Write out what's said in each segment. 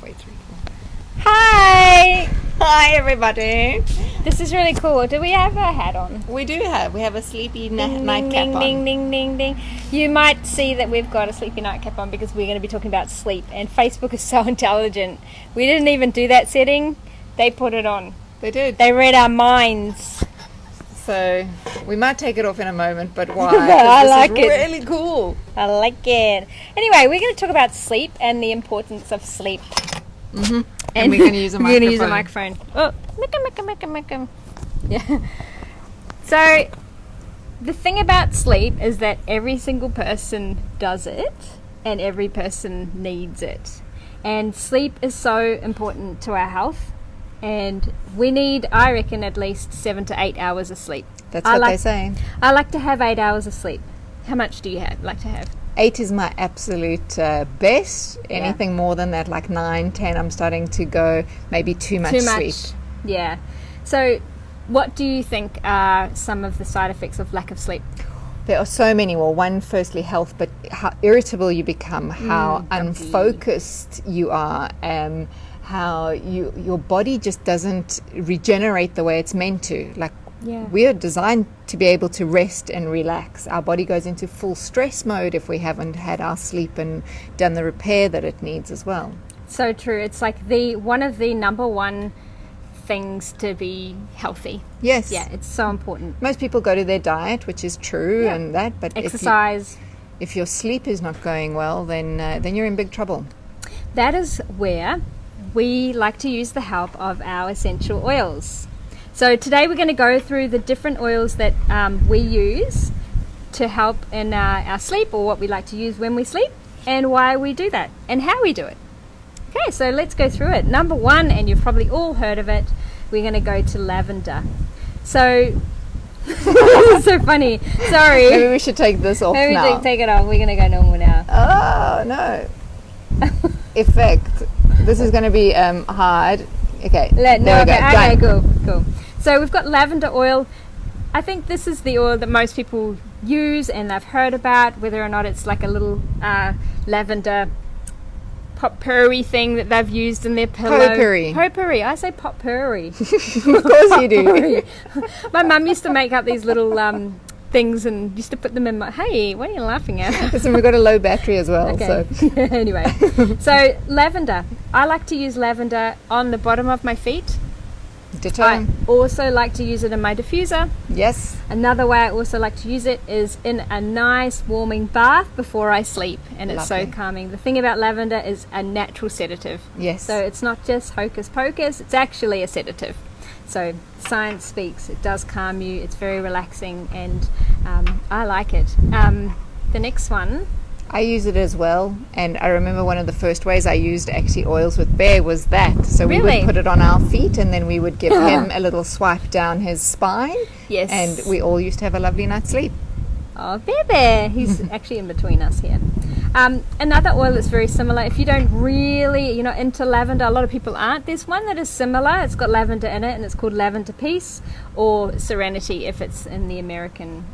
halfway through. Hi! Hi, everybody. This is really cool. Do we have a hat on? We do have. We have a sleepy nightcap ding, on. ding, ding, ding, ding. You might see that we've got a sleepy nightcap on because we're going to be talking about sleep. And Facebook is so intelligent. We didn't even do that setting. They put it on. They did. They read our minds. So we might take it off in a moment, but why? I like this is it. really cool. I like it. Anyway, we're going to talk about sleep and the importance of sleep. Mm-hmm. And we're going to use a microphone. We're going to use a microphone. Oh, micka. Yeah. So, the thing about sleep is that every single person does it, and every person needs it. And sleep is so important to our health, and we need, I reckon, at least 7 to 8 hours of sleep. That's what they say. I like to have 8 hours of sleep. How much do you like to have? 8 is my absolute best. Anything more than that, like 9, 10, I'm starting to go maybe too much sleep. Yeah. So, what do you think are some of the side effects of lack of sleep? There are so many. Well, one, firstly, health, but how irritable you become, how unfocused you are, how your body just doesn't regenerate the way it's meant to. Like, we are designed to be able to rest and relax. Our body goes into full stress mode if we haven't had our sleep and done the repair that it needs as well. So true. It's like one of the number one things to be healthy. Yes. Yeah, it's so important. Most people go to their diet, which is true, and that, but exercise. If your sleep is not going well, then you're in big trouble. That is where we like to use the help of our essential oils. So today we're going to go through the different oils that we use to help in our sleep, or what we like to use when we sleep, and why we do that, and how we do it. Okay, so let's go through it. Number one, and you've probably all heard of it, we're going to go to lavender. So, this is so funny. Sorry. Maybe we should take this off now. Maybe we take it off. We're going to go normal now. Oh, no. Effect. This is going to be hard. Okay, Okay, cool. So we've got lavender oil. I think this is the oil that most people use and they've heard about, whether or not it's like a little lavender potpourri thing that they've used in their pillow. Potpourri. I say potpourri. Of course you do. My mum used to make up these little things and used to put them in my... Hey, what are you laughing at? Listen, we've got a low battery as well. Okay. So. Anyway, so lavender. I like to use lavender on the bottom of my feet. Ditto. I also like to use it in my diffuser. Yes. Another way I also like to use it is in a nice warming bath before I sleep, and it's so calming. The thing about lavender is a natural sedative. Yes. So it's not just hocus pocus, it's actually a sedative. So science speaks, it does calm you, it's very relaxing, and I like it. The next one, I use it as well, and I remember one of the first ways I used actually oils with Bear was that. So we would put it on our feet, and then we would give him a little swipe down his spine. Yes. And we all used to have a lovely night's sleep. Oh, Bear. He's actually in between us here. Another oil that's very similar, if you don't really, you're not into lavender, a lot of people aren't. There's one that is similar. It's got lavender in it, and it's called Lavender Peace, or Serenity if it's in the American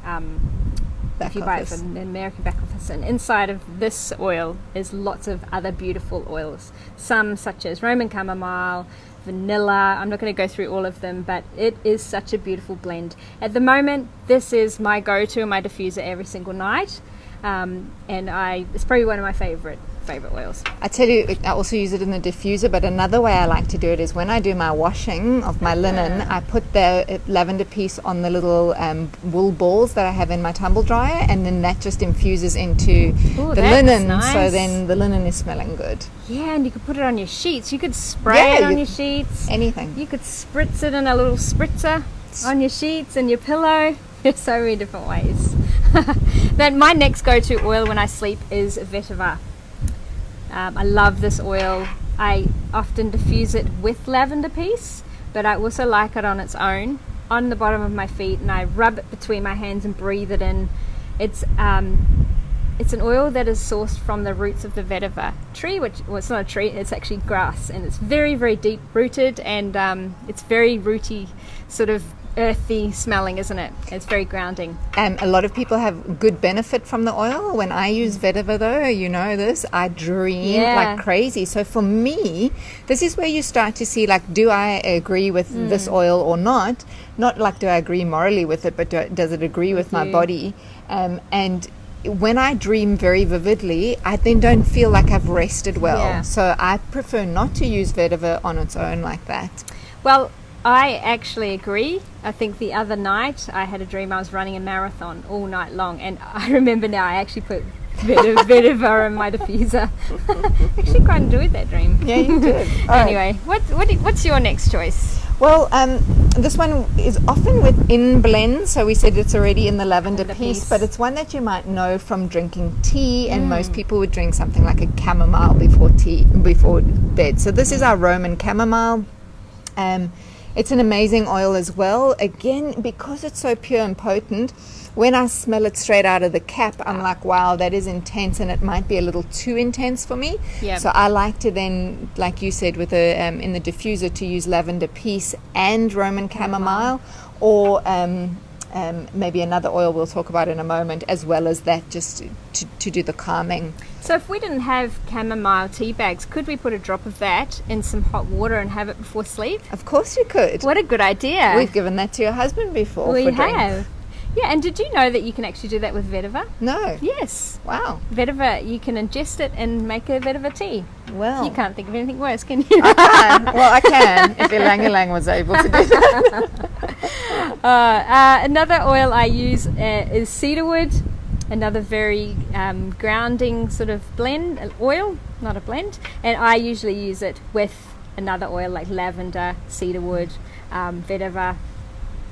if you buy it from the American back office. And inside of this oil is lots of other beautiful oils. Some such as Roman chamomile, vanilla. I'm not going to go through all of them, but it is such a beautiful blend. At the moment, this is my go-to in my diffuser every single night. And it's probably one of my favorite oils. I tell you, I also use it in the diffuser, but another way I like to do it is when I do my washing of my linen, I put the lavender piece on the little wool balls that I have in my tumble dryer, and then that just infuses into the linen, nice. So then the linen is smelling good. Yeah, and you could put it on your sheets. You could spray it on your sheets. Anything. You could spritz it in a little spritzer on your sheets and your pillow. There's so many different ways. Then my next go-to oil when I sleep is vetiver. I love this oil. I often diffuse it with lavender piece, but I also like it on its own on the bottom of my feet, and I rub it between my hands and breathe it in. It's an oil that is sourced from the roots of the vetiver tree, it's not a tree, it's actually grass, and it's very, very deep rooted, and it's very rooty sort of earthy smelling, isn't it? It's very grounding. A lot of people have good benefit from the oil. When I use vetiver, though, you know this, I dream like crazy. So for me, this is where you start to see, like, do I agree with this oil or not? Not like, do I agree morally with it, but does it agree with my body? And when I dream very vividly, I then don't feel like I've rested well. Yeah. So I prefer not to use vetiver on its own like that. Well, I actually agree. I think the other night I had a dream I was running a marathon all night long, and I remember now I actually put vetiver in my diffuser. Actually quite enjoyed that dream. Yeah, you did. Anyway, what's your next choice? Well, this one is often within blends, so we said it's already in the lavender piece, but it's one that you might know from drinking tea, and most people would drink something like a chamomile before bed. So this is our Roman chamomile. It's an amazing oil as well. Again, because it's so pure and potent, when I smell it straight out of the cap, I'm like, wow, that is intense, and it might be a little too intense for me. Yep. So I like to then, like you said, with in the diffuser, to use lavender piece and Roman chamomile, or maybe another oil we'll talk about in a moment, as well as that, just to do the calming. So if we didn't have chamomile tea bags, could we put a drop of that in some hot water and have it before sleep? Of course you could. What a good idea. We've given that to your husband before. We for drinks. have. Yeah, and did you know that you can actually do that with vetiver? No. Yes. Wow. Vetiver, you can ingest it and make a vetiver tea. Well. You can't think of anything worse, can you? I can. Well, I can, if Ilang Ilang was able to do that. Another oil I use is Cedar Wood. Another very grounding sort of blend, oil, not a blend. And I usually use it with another oil like lavender, cedar wood, vetiver,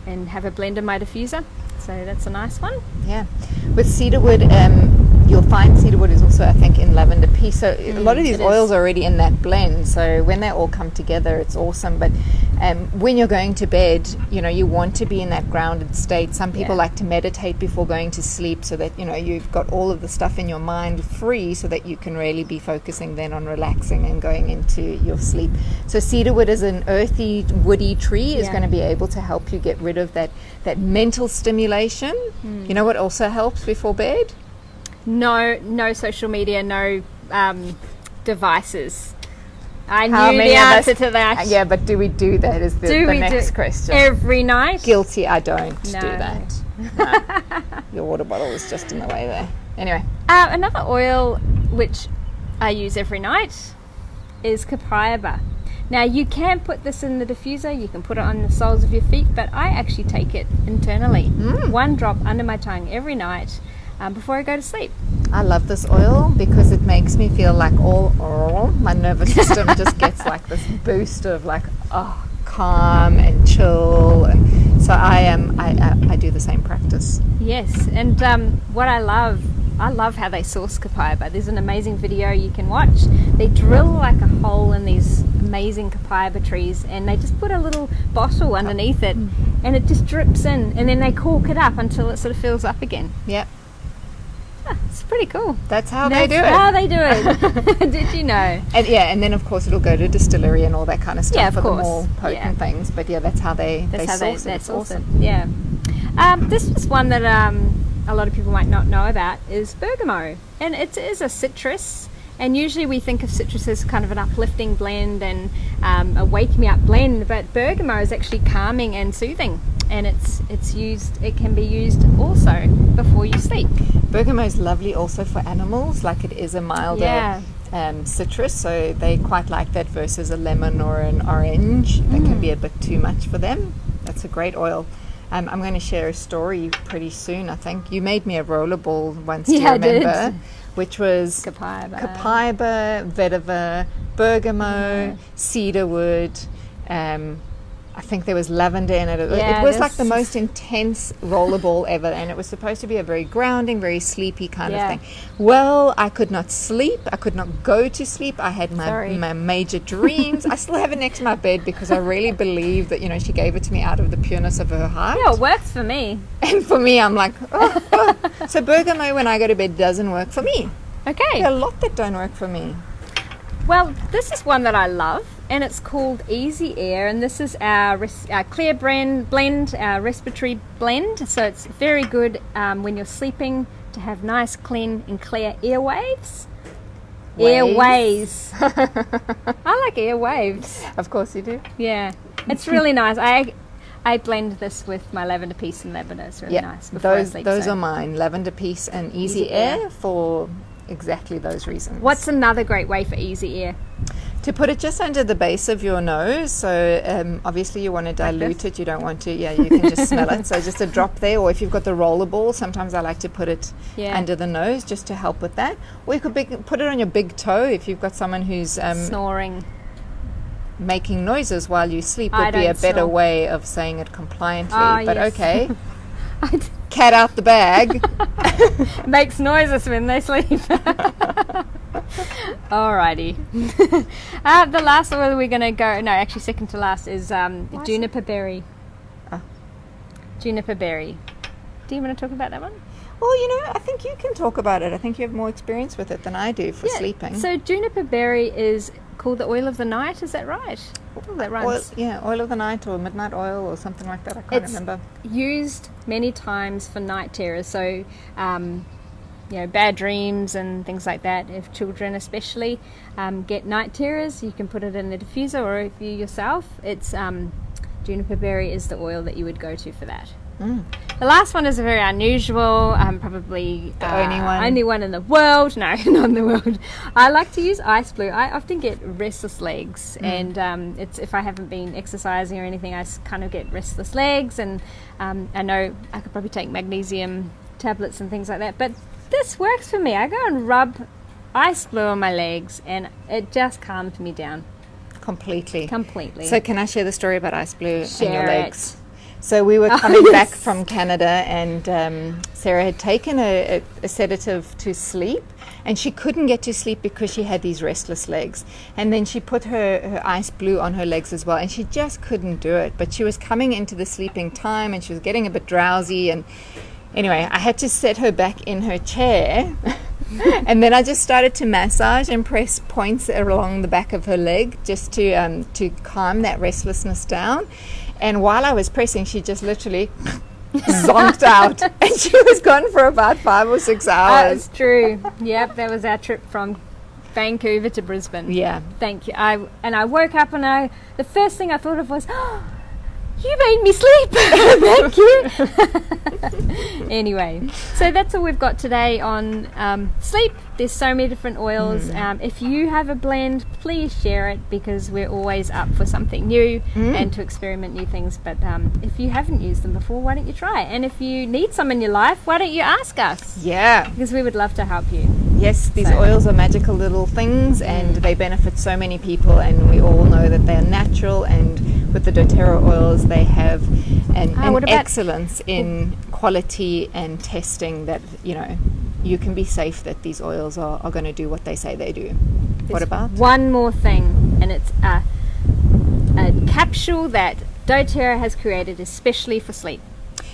and have a blend in my diffuser. So that's a nice one. Yeah. With cedarwood, you'll find cedarwood is also, I think, in lavender piece. So a lot of these oils are already in that blend. So when they all come together, it's awesome. But when you're going to bed, you know, you want to be in that grounded state. Some people like to meditate before going to sleep, so that, you know, you've got all of the stuff in your mind free, so that you can really be focusing then on relaxing and going into your sleep. So cedarwood is an earthy, woody tree, is going to be able to help you get rid of that mental stimulation. You know what also helps before bed? No social media, no devices. I knew the answer to that. Yeah, but do we do that is the next question. Every night? Guilty, I don't do that. No. Your water bottle is just in the way there. Anyway. Another oil which I use every night is copaiba. Now, you can put this in the diffuser, you can put it on the soles of your feet, but I actually take it internally. 1 drop under my tongue every night before I go to sleep. I love this oil because it makes me feel like my nervous system just gets like this boost of like, calm and chill. And so I do the same practice. Yes, and what I love how they source copaiba. There's an amazing video you can watch. They drill like a hole in these amazing copaiba trees, and they just put a little bottle underneath it, and it just drips in, and then they cork it up until it sort of fills up again. Yep. It's pretty cool. That's how they do it. That's how they do it. Did you know? And then of course it'll go to distillery and all that kind of stuff for the more potent things. But that's how they source it. That's awesome. Yeah. This is one that a lot of people might not know about, is bergamot, and it is a citrus. And usually we think of citrus as kind of an uplifting blend and a wake me up blend, but bergamot is actually calming and soothing, and it can be used also before you sleep. Bergamot is lovely also for animals, like it is a milder citrus, so they quite like that versus a lemon or an orange. That can be a bit too much for them. That's a great oil. I'm going to share a story pretty soon, I think. You made me a rollerball once, do you remember? I did. Which was copaiba, vetiver, bergamot, cedarwood. I think there was lavender in it. It was like the most intense rollerball ever, and it was supposed to be a very grounding, very sleepy kind of thing. Well, I could not sleep. I could not go to sleep. I had my major dreams. I still have it next to my bed because I really believe that, she gave it to me out of the pureness of her heart. Yeah, it works for me. And for me, I'm like, So bergamot, when I go to bed, doesn't work for me. Okay. There are a lot that don't work for me. Well, this is one that I love, and it's called Easy Air, and this is our clear blend, our respiratory blend. So it's very good when you're sleeping to have nice, clean and clear airwaves. Airways. I like airwaves. Of course you do. Yeah, it's really nice. I blend this with my Lavender Peace and Lavender. It's really nice. Those are mine. Lavender Peace and Easy Air for exactly those reasons. What's another great way for Easy Air? To put it just under the base of your nose. So obviously you want to dilute it. You don't want to, you can just smell it. So just a drop there. Or if you've got the roller ball, sometimes I like to put it under the nose just to help with that. Or you could put it on your big toe if you've got someone who's snoring. Making noises while you sleep would be a better way of saying it compliantly. But yes. Okay. Cat out the bag. Makes noises when they sleep. Alrighty. The last oil we're going to go, no, actually second to last is Juniper Berry. Juniper Berry. Do you want to talk about that one? Well, I think you can talk about it. I think you have more experience with it than I do for sleeping. So Juniper Berry is called the oil of the night, is that right? That rhymes. Oil of the night or midnight oil or something like that. I can't remember. Used many times for night terrors. So, bad dreams and things like that. If children especially get night terrors, you can put it in the diffuser, or if you yourself, it's Juniper Berry is the oil that you would go to for that. The last one is a very unusual, probably the only one in the world. No, not in the world. I like to use Ice Blue. I often get restless legs, and it's if I haven't been exercising or anything, I kind of get restless legs, and I know I could probably take magnesium tablets and things like that, but this works for me. I go and rub Ice Blue on my legs, and it just calms me down. Completely. So can I share the story about Ice Blue and your legs? So we were coming back from Canada, and Sarah had taken a sedative to sleep, and she couldn't get to sleep because she had these restless legs. And then she put her Ice Blue on her legs as well, and she just couldn't do it. But she was coming into the sleeping time, and she was getting a bit drowsy. And anyway, I had to set her back in her chair. And then I just started to massage and press points along the back of her leg just to calm that restlessness down. And while I was pressing, she just literally zonked out, and she was gone for about 5 or 6 hours. It's true. Yep, that was our trip from Vancouver to Brisbane. Yeah. Thank you. I woke up, and the first thing I thought of was, you made me sleep. Thank you. Anyway, so that's all we've got today on sleep. There's so many different oils. If you have a blend, please share it, because we're always up for something new and to experiment new things. But if you haven't used them before, why don't you try it? And if you need some in your life, why don't you ask us? Yeah. Because we would love to help you. Yes, these oils are magical little things, and they benefit so many people, and we all know that they're natural, and with the doTERRA oils they have an excellence in quality and testing that you can be safe that these oils are going to do what they say they do. What about? One more thing, and it's a capsule that doTERRA has created especially for sleep.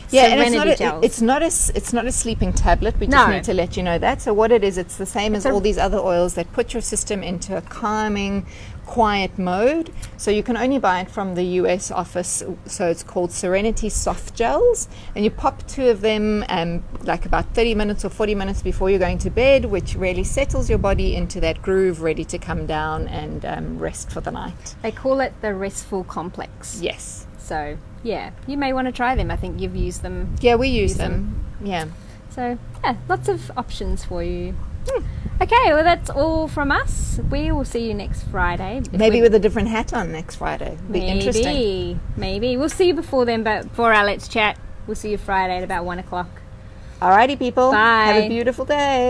Yeah, Serenity and it's not a sleeping tablet. We just need to let you know that. So what it is, it's the same as all these other oils that put your system into a calming, quiet mode. So you can only buy it from the US office. So it's called Serenity soft gels, and you pop 2 of them like about 30 minutes or 40 minutes before you're going to bed, which really settles your body into that groove, ready to come down and rest for the night. They call it the restful complex. Yes. So yeah, you may want to try them. I think you've used them. Yeah, we use them. Yeah. So yeah, lots of options for you. Okay, well that's all from us. We will see you next Friday. Maybe with a different hat on next Friday. Be interesting. Maybe. We'll see you before then, but for our Let's Chat, we'll see you Friday at about 1 o'clock. Alrighty, people. Bye. Have a beautiful day.